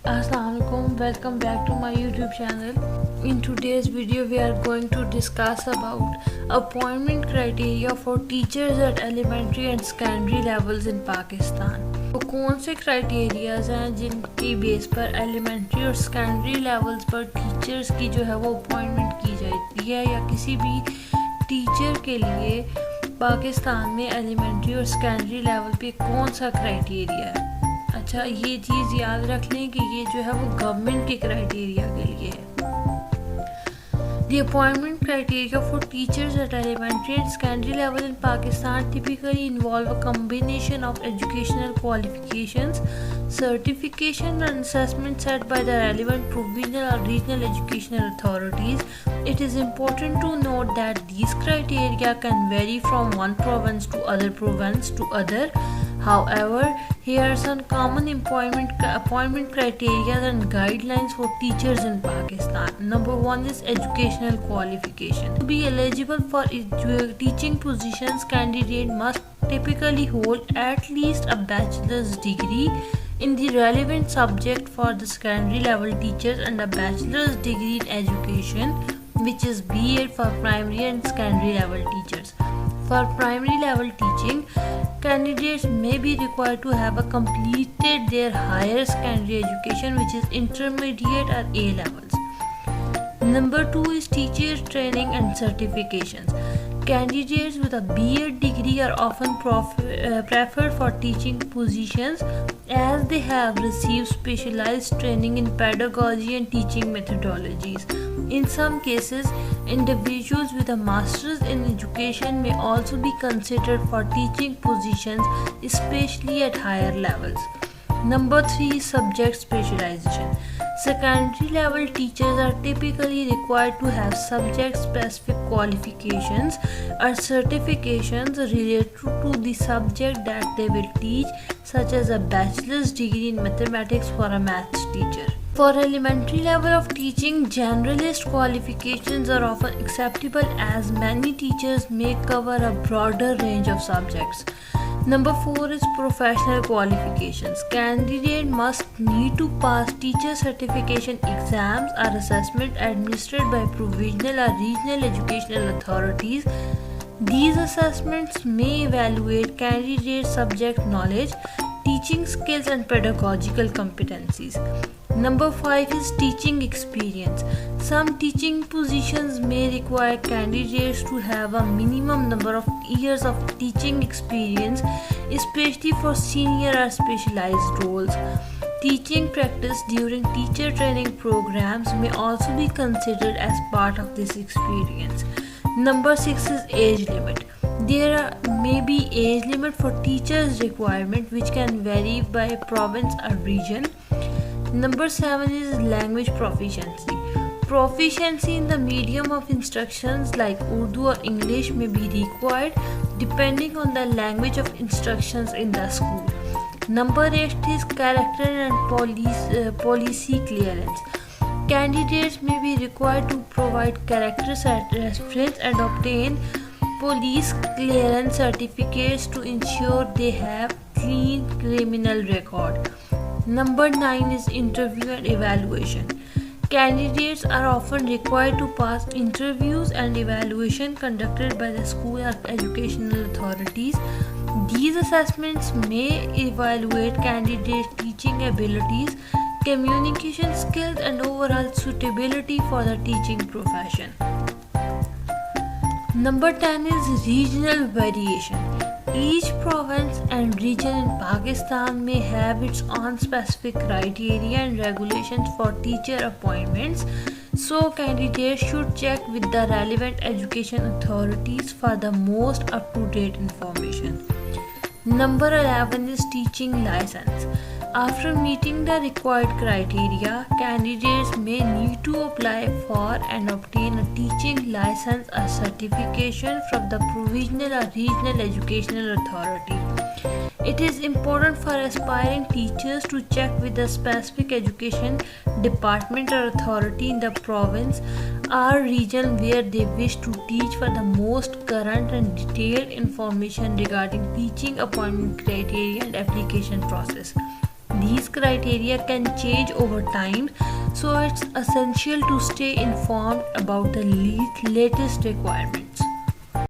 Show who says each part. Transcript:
Speaker 1: Assalamualaikum, welcome back to my YouTube channel. In today's video we are going to discuss about appointment criteria for teachers at elementary and secondary levels in Pakistan. तो कौन से criterias हैं जिनकी base पर elementary और secondary levels पर teachers की जो है वो अपॉइंटमेंट की जाती है या किसी भी टीचर के लिए पाकिस्तान में एलिमेंट्री और सेकेंडरी लेवल पे कौन सा क्राइटेरिया है। अच्छा, ये चीज़ याद रख लें कि ये जो है वो गवर्नमेंट के क्राइटेरिया के लिए है। The appointment criteria for teachers at elementary and secondary level in Pakistan typically involve a combination of educational qualifications, certification and assessment set by the relevant provincial or regional educational authorities. It is important to note that these criteria can vary from one province to other. However, here are some common appointment criteria and guidelines for teachers in Pakistan. Number 1 is educational qualification. To be eligible for teaching positions, candidate must typically hold at least a bachelor's degree in the relevant subject for the secondary level teachers and a bachelor's degree in education, which is B.Ed for primary and secondary level teachers. For primary level teaching, candidates may be required to have completed their higher secondary education, which is intermediate or A levels. Number 2 is teacher training and certifications. Candidates with a B.Ed degree are often preferred for teaching positions as they have received specialized training in pedagogy and teaching methodologies. In some cases, individuals with a master's in education may also be considered for teaching positions, especially at higher levels. Number 3 is subject specialization. Secondary level teachers are typically required to have subject specific qualifications or certifications related to the subject that they will teach, such as a bachelor's degree in mathematics for a maths teacher. For elementary level of teaching, generalist qualifications are often acceptable as many teachers may cover a broader range of subjects. Number 4 is professional qualifications. Candidate must need to pass teacher certification exams or assessment administered by provincial or regional educational authorities. These assessments may evaluate candidates' subject knowledge, teaching skills and pedagogical competencies. Number 5 is teaching experience. Some teaching positions may require candidates to have a minimum number of years of teaching experience, especially for senior or specialized roles. Teaching practice during teacher training programs may also be considered as part of this experience. Number 6 is age limit. There may be age limit for teachers' requirement, which can vary by province or region. Number 7 is language proficiency. Proficiency in the medium of instructions like Urdu or English may be required depending on the language of instructions in the school. Number 8 is character and policy clearance. Candidates may be required to provide character reference and obtain police clearance certificates to ensure they have clean criminal record. Number 9 is interview and evaluation. Candidates are often required to pass interviews and evaluation conducted by the school or educational authorities. These assessments may evaluate candidates' teaching abilities, communication skills, and overall suitability for the teaching profession. Number 10 is regional variation. Each province and region in Pakistan may have its own specific criteria and regulations for teacher appointments, so candidates should check with the relevant education authorities for the most up-to-date information. Number 11 is teaching license. After meeting the required criteria, candidates may need to apply for and obtain a teaching license or certification from the provincial or regional educational authority. It is important for aspiring teachers to check with the specific education department or authority in the province or region where they wish to teach for the most current and detailed information regarding teaching appointment criteria and application process. These criteria can change over time, so it's essential to stay informed about the latest requirements.